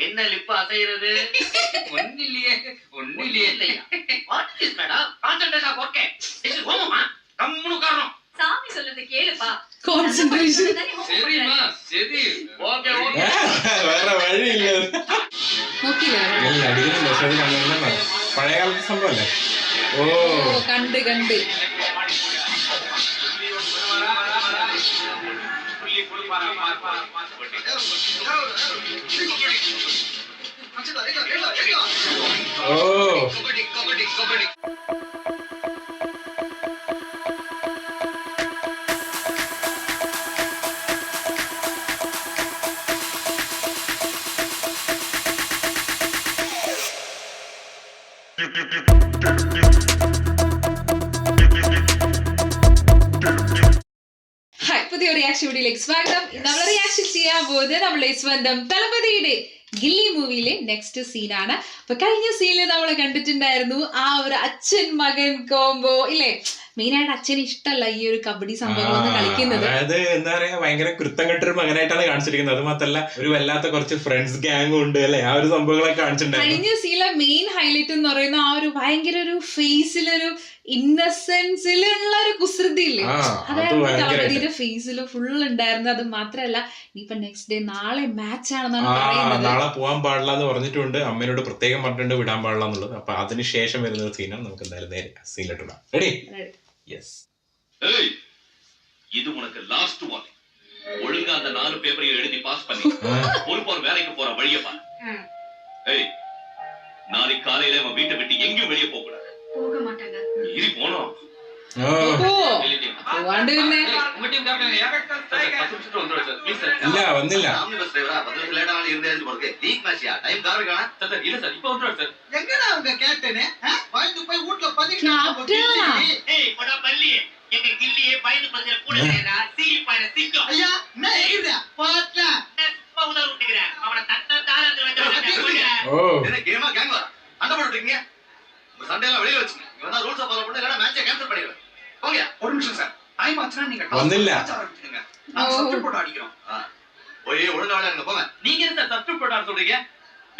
என்ன லிப் அசைறது? ஒண்ணில்லையே ஒண்ணில்லையே இல்லையா? What is madam? Concentration okay. இது ஹோமமா? கம்முனு காரணம். சாமி சொல்றது கேளுப்பா. கான்சென்ட்ரேஷன். சரிமா சரி. Okay okay. வேற வழி இல்ல. ஓகே இல்ல அடிக்கடி மெசேஜ் കാണുന്നതാണ്. പഴയ കാലത്തെ സംഭവല്ലേ? ഓ കണ്ട് പുതിയ റിയാക്ഷൻ വീഡിയോയിലേക്ക് സ്വാഗതം. നമ്മൾ റിയാക്ഷൻ ചെയ്യാൻ പോകുന്നത് നമ്മളെ സ്വന്തം തലപതിയുടെ ഗില്ലി മൂവിയിലെ നെക്സ്റ്റ് സീനാണ്. അപ്പൊ കഴിഞ്ഞ സീനിൽ നമ്മൾ കണ്ടിട്ടുണ്ടായിരുന്നു ആ ഒരു അച്ഛൻ മകൻ കോംബോ ഇല്ലേ. മെയിനായിട്ട് അച്ഛന് ഇഷ്ടമല്ല ഈ ഒരു കബഡി സംഭവങ്ങളൊന്നും കളിക്കുന്നത്. അതായത് എന്താ പറയാ ഭയങ്കര കൃത്യം കെട്ടൊരു മകനായിട്ടാണ് കാണിച്ചിരിക്കുന്നത്. അത് മാത്രല്ല ഒരു വല്ലാത്ത കുറച്ച് ഫ്രണ്ട്സ് ഗാങ് ഉണ്ട് അല്ലെ, ആ ഒരു സംഭവങ്ങളൊക്കെ കാണിച്ചിട്ടുണ്ടായിരുന്നു. കഴിഞ്ഞ സീനിലെ മെയിൻ ഹൈലൈറ്റ് എന്ന് പറയുന്ന ആ ഒരു ഭയങ്കര ഒരു ഫേസിലൊരു ഇന്നസെൻസിലുള്ള ഒരു കുസൃതി ഇല്ലേ, അതായത് തളപതിയുടെ ഫേസിൽ ഫുൾ ഉണ്ടായിരുന്നു. അത് മാത്രല്ല ഇനിയിപ്പൊ നെക്സ്റ്റ് ഡേ നാളെ മാച്ച് ആണെന്നാണ് പറയുന്നത്. നാളെ പോകാൻ പാടില്ല എന്ന് പറഞ്ഞിട്ടുണ്ട്. അമ്മേനോട് പ്രത്യേകം പറഞ്ഞിട്ടുണ്ട് വിടാൻ പാടില്ല എന്നുള്ളത്. അപ്പൊ അതിന് ശേഷം വരുന്ന സീനാണ്. നമുക്ക് എന്തായാലും നേരെ സീനിലിട്ടുള്ള റെഡി. യെസ്. இது உனக்கு லாஸ்ட் வார்னிங். ஒழுங்கா அந்த 4 பேப்பரையும் எழுதி பாஸ் பண்ணி ஒரு வேலைக்கு போற வழிய பாரு. ஏய் நாளைக்கு காலையில அவன் வீட்டை விட்டு எங்கேயும் வெளியே போக கூடாது. போக மாட்டாங்க. இரு போனோம். ഇല്ല വന്നില്ല. சண்டையெல்லாம் வெளியே வச்சுங்க. இவன் ரூல்ஸ் ஃபாலோ பண்ணி இல்லனா மேட்சை கேன்சல் பண்ணிடுவேன். ஓகே ஒரு நிமிஷம் சார். டைம் ஆச்சுனா நீங்க வந்தில்ல நான் சப்ஸ்டிட் போட்டு அடிக்கிறோம். ஓயே ஒழுங்கா விளையாடுங்க போங்க. நீங்க என்ன சார் சப்ஸ்டிட் போட்டு ஆட சொல்றீங்க?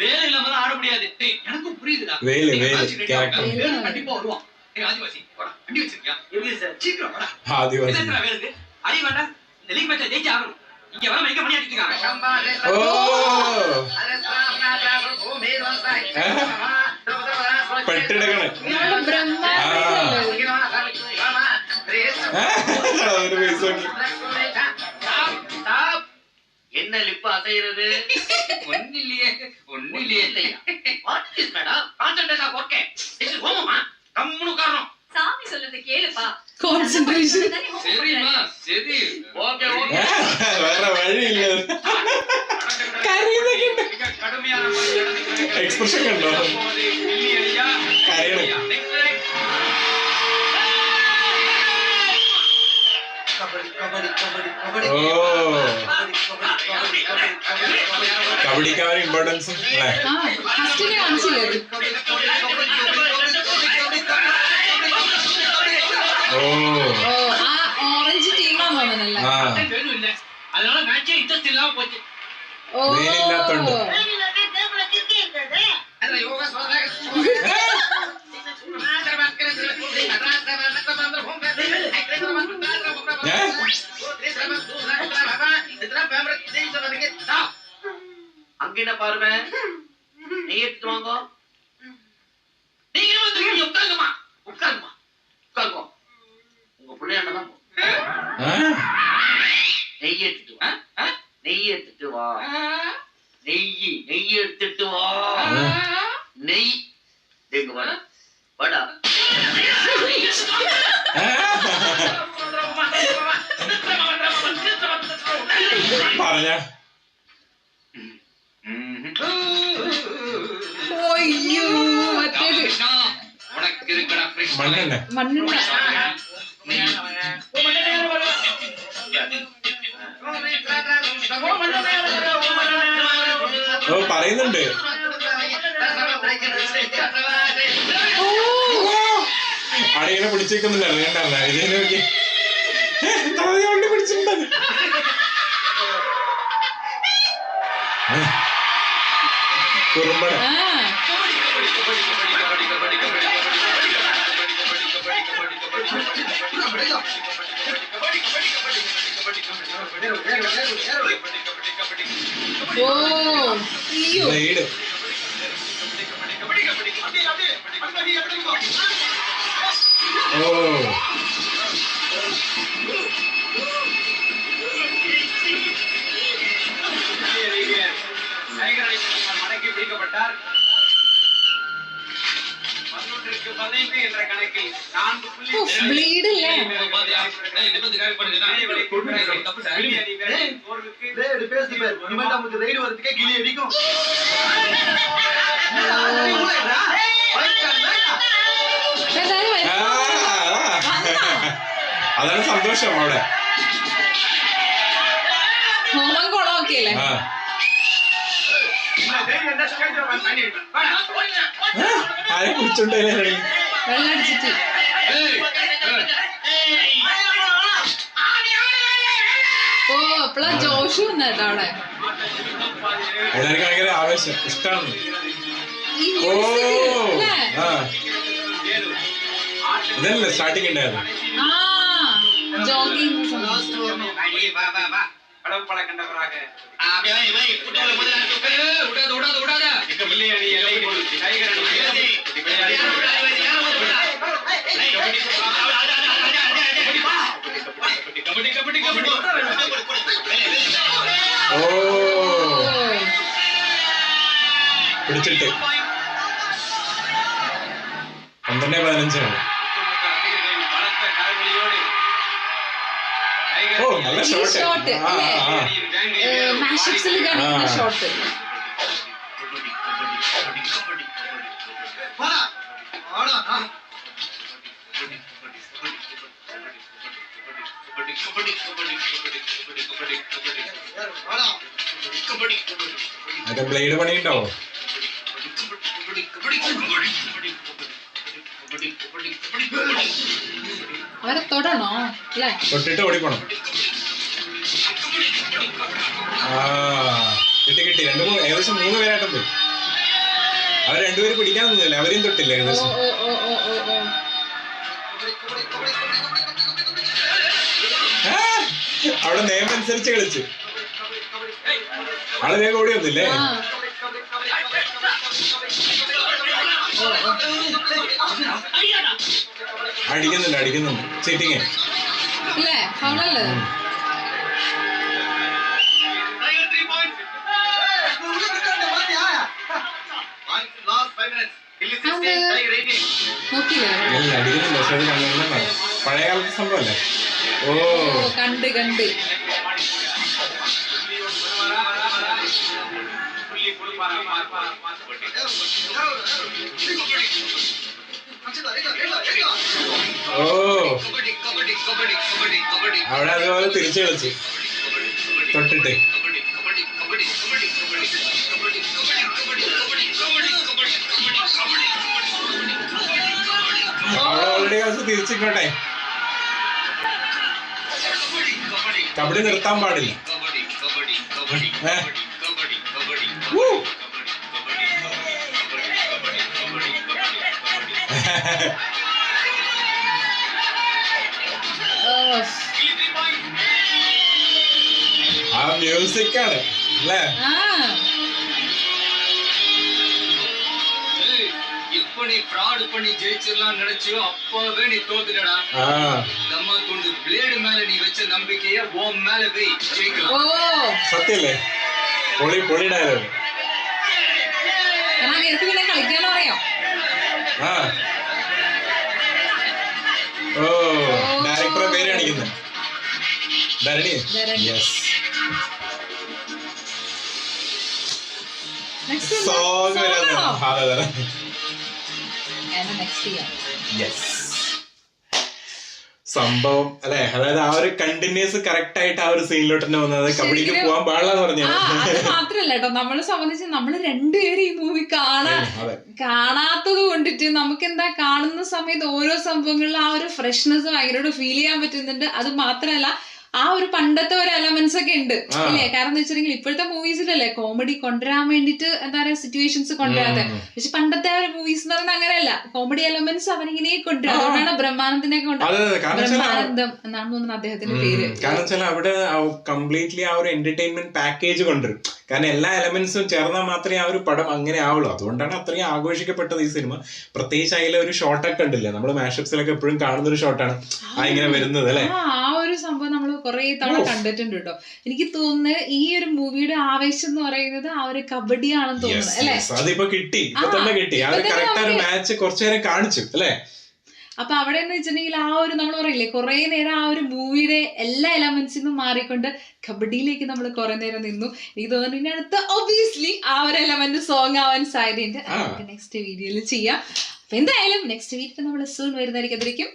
வேலை இல்லாம தான் ஆட முடியாது. டேய் எனக்கும் புரியுதுடா. வேலை கேரக்டர் கண்டிப்பா வருவான். ஏய் ஆதிவாசி போடா. வண்டி வச்சிருக்கியா? எப்படி சார்? சீக்கிரம் போடா. ஆதிவாசி என்ன வேலைக்கு? அடி வேண்டாம். இந்த லீக் மேட்சை ஜெயிச்சு ஆகணும். இங்க வர மைக்க பண்ணி அடிச்சிருக்காங்க. പെട്ടെടുക്കണേ என்ன லிப் அசைறது? ஒண்ணில்லையே ஒண்ணில்லையே இல்லையா? What is madam? Concentration okay. இது ஹோமமா? கம்முனு காரணம். சாமி சொல்றது கேளுப்பா. கான்சென்ட்ரேஷன். சரிமா சரி. Okay okay. வேற வழி இல்ல. கடுமையான എക്സ്പ്രഷൻ കണ്ടോ? കബഡിക്കാരുടെ ഇമ്പോർട്ടൻസ് അല്ലേ? ഓറഞ്ച് ടീമാണോ? அதனால மேட்சே இன்ட்ரெஸ்ட் இல்லாம போச்சு. വേലില്ലാത്തോണ്ട് அங்கிட்ட பாருங்க. நெய் எடுத்து வாங்க. நீங்க உட்காருங்கம்மா உட்காருங்கம்மா உட்காருங்க. உங்க பிள்ளையாண்டதான் நெய் எடுத்துட்டு வா. நெய் எடுத்துட்டு வா. நெய் எடுத்துட்டு வா. நெய் எங்க வா வாடா. പറഞ്ഞ உனக்கு இருக்கடா മണ്ണെണ്ണ മണ്ണെണ്ണ. പറയുന്നുണ്ട്. അവിടെ ഇങ്ങനെ പിടിച്ചേക്കുന്നുണ്ടായിരുന്നു. കണ്ടല്ല ഇതിനെ നോക്കി കൊണ്ട് പിടിച്ചിട്ടുണ്ടത്. കുറുമ്പട. ആ ഓ അയ്യോ ബ്ലേഡ്. ഓ மடக்கி பிடிக்கப்பட்டார். 11-15 என்ற கணக்கில் 4 புள்ளி ബ്ലീഡ് അല്ലേ എന്തായാലും അതാണ് സന്തോഷം അവിടെ. ഹോമം കുളമൊക്കെ അല്ലേ ആ ആരെ കുറിച്ചുണ്ടേ വെള്ളം അടിച്ചിട്ട് ഓ അപ്പളാ ജോഷ് വന്നേട്ടോ അവിടെ എല്ലാവർക്കും ഭയങ്കര ആവേശം ഇഷ്ടമാണ്. ഈ ഓ music അല്ലേ? ആ ഇതല്ലേ സ്റ്റാർട്ടിങ് ഉണ്ടായത്. ആ ജോഗിങ് கடவுப்பட கண்டவராக ഓ പിടിച്ചിട്ട് 12-15 ഓ നല്ല ഷോട്ട്. ഷോട്ട് മാഷപ്സിൽ കാണിക്കുന്ന ഷോട്ട് മറ്റേ ബ്ലേഡ് പണി ഉണ്ടാവോ? അവരെ തൊടണോ അല്ലേ? തൊട്ടിട്ട് ഓടിക്കണം. ആ കിട്ടി ഏകദേശം 3 പേരായിട്ട് പോയി. അവർ 2 പേര് പിടിക്കാൻ തോന്നില്ല, അവരെയും തൊട്ടില്ല ഓ ഏകദേശം. ഓ ഓ ഓ ഓ ഓ അവിടെ നിയമം അനുസരിച്ച് കളിച്ചു. ആള് വേഗം ഓടി വന്നില്ലേ? ആ അടിക്കുന്നുണ്ട് ചീറ്റിങ് ഇല്ലേ? ഫൗളല്ലേ? നോക്കിയില്ലേ? അടിക്കുന്നുണ്ട്. പക്ഷെ അത് കണ്ടിട്ടുണ്ടോ? പഴയ കാലത്തെ സംഭവല്ലേ? ഓ ഓ കണ്ട് ഓ അവിടെ അതുപോലെ തിരിച്ചു കളിച്ചു തൊട്ടിട്ട്. അവിടെ ഓൾറെഡി കളിച്ച് തിരിച്ചിക്കോട്ടെ. കബഡി നിർത്താൻ പാടില്ല. ആ മ്യൂസിക് ആണ് അല്ലേ? ആ இப்ப நீ fraud பண்ணி ஜெயிச்சிரலாம் நினைச்சியோ அப்பவே நீ தோத்துடா. நம்ம கொண்டு பிளேட் மேல நீ வெச்ச நம்பிக்கைய உன் மேல வை, ஜெயிக்கலாம். ഓ സത്യല്ലേ? പൊളി ഡയലോഗ്. കാരണം എനിക്ക് പിന്നെ കളിക്കാനോ അറിയാം. ആ ഓ ഡയറക്ടറെ പേര് കാണിക്കുന്നത് ധരണി. യെസ് സോങ് വരാൻ. നെക്സ്റ്റ് ചെയ്യാം. യെസ് സംഭവം അല്ലെ? അതായത് ആ ഒരു കണ്ടിന്യൂസ് കറക്റ്റ് ആയിട്ട് ആ ഒരു സീനിലോട്ട് തന്നെ വന്നത്. കബഡിക്ക് പോകാൻ പാടില്ലെന്ന് പറഞ്ഞു. അത് മാത്രല്ല കേട്ടോ, നമ്മളെ സംബന്ധിച്ച് നമ്മള് രണ്ടുപേരും ഈ മൂവി കാണാത്തത് കൊണ്ടിട്ട് നമുക്ക് എന്താ കാണുന്ന സമയത്ത് ഓരോ സംഭവങ്ങളിലും ആ ഒരു ഫ്രഷ്നെസ് ഭയങ്കരമായിട്ട് ഫീൽ ചെയ്യാൻ പറ്റുന്നുണ്ട്. അത് മാത്രല്ല ആ ഒരു പണ്ടത്തെ ഒരു എലമെന്റ്സ് ഒക്കെ ഉണ്ട് ഇല്ലേ? കാരണം എന്ന് വെച്ചിട്ടുണ്ടെങ്കിൽ ഇപ്പോഴത്തെ മൂവീസിലല്ലേ കോമഡി കൊണ്ടുവരാൻ വേണ്ടിട്ട് എന്താ പറയാ സിറ്റുവേഷൻസ് കൊണ്ടുവരാതെ. പക്ഷെ പണ്ടത്തെ ആ ഒരു മൂവീസ് എന്ന് പറഞ്ഞാൽ അങ്ങനെയല്ല, കോമഡി എലമെന്റ്സ് അവനിങ്ങനെ കൊണ്ടുവരും. അതുകൊണ്ടാണ് ബ്രഹ്മാനന്ദനെ ബ്രഹ്മാനന്ദം എന്നാണ് തോന്നുന്നത് അദ്ദേഹത്തിന്റെ പേര്. കാരണം വെച്ചാൽ അവിടെ കംപ്ലീറ്റ്ലി ആ ഒരു എന്റർടൈൻമെന്റ് പാക്കേജ് കൊണ്ടുവരും. കാരണം എല്ലാ എലമെന്റ്സും ചേർന്നാൽ മാത്രമേ ആ ഒരു പടം അങ്ങനെ ആവുള്ളൂ. അതുകൊണ്ടാണ് അത്രയും ആഘോഷിക്കപ്പെട്ടത് ഈ സിനിമ. പ്രത്യേകിച്ച് അതിലെ ഒരു ഷോട്ടൊക്കെ ഉണ്ടല്ലേ, നമ്മൾ മാഷപ്സിലൊക്കെ എപ്പോഴും കാണുന്ന ഒരു ഷോട്ടാണ് ആ ഇങ്ങനെ വരുന്നത് അല്ലെ. ആ ഒരു സംഭവം നമ്മൾ കുറെ തവണ കണ്ടിട്ടുണ്ട് കേട്ടോ. എനിക്ക് തോന്നുന്നത് ഈ ഒരു മൂവിയുടെ ആവേശം എന്ന് പറയുന്നത് ആ ഒരു കബഡിയാണെന്ന് തോന്നുന്നു അല്ലെ. അതിപ്പോ കിട്ടി, ഇപ്പൊ തന്നെ കിട്ടി. ആ ഒരു കറക്റ്റ് ഒരു മാച്ച് കുറച്ചു നേരം കാണിച്ചു അല്ലെ. അപ്പൊ അവിടെ എന്ന് വെച്ചിട്ടുണ്ടെങ്കിൽ ആ ഒരു നമ്മൾ പറയില്ലേ കുറെ നേരം ആ ഒരു മൂവിയുടെ എല്ലാ എലമെന്റ്സിനും മാറിക്കൊണ്ട് കബഡിയിലേക്ക് നമ്മൾ കുറെ നേരം നിന്നു. എനിക്ക് തോന്നുന്നു ഇനി അടുത്ത ഒബിയസ്ലി ആ ഒരു എലമെന്റ് സോങ് ആവാൻ സാധ്യതയുണ്ട്. നെക്സ്റ്റ് വീഡിയോയിൽ ചെയ്യാം. അപ്പൊ എന്തായാലും നെക്സ്റ്റ് വീക്ക് നമ്മൾ സൂൺ വരുന്നതായിരിക്കും.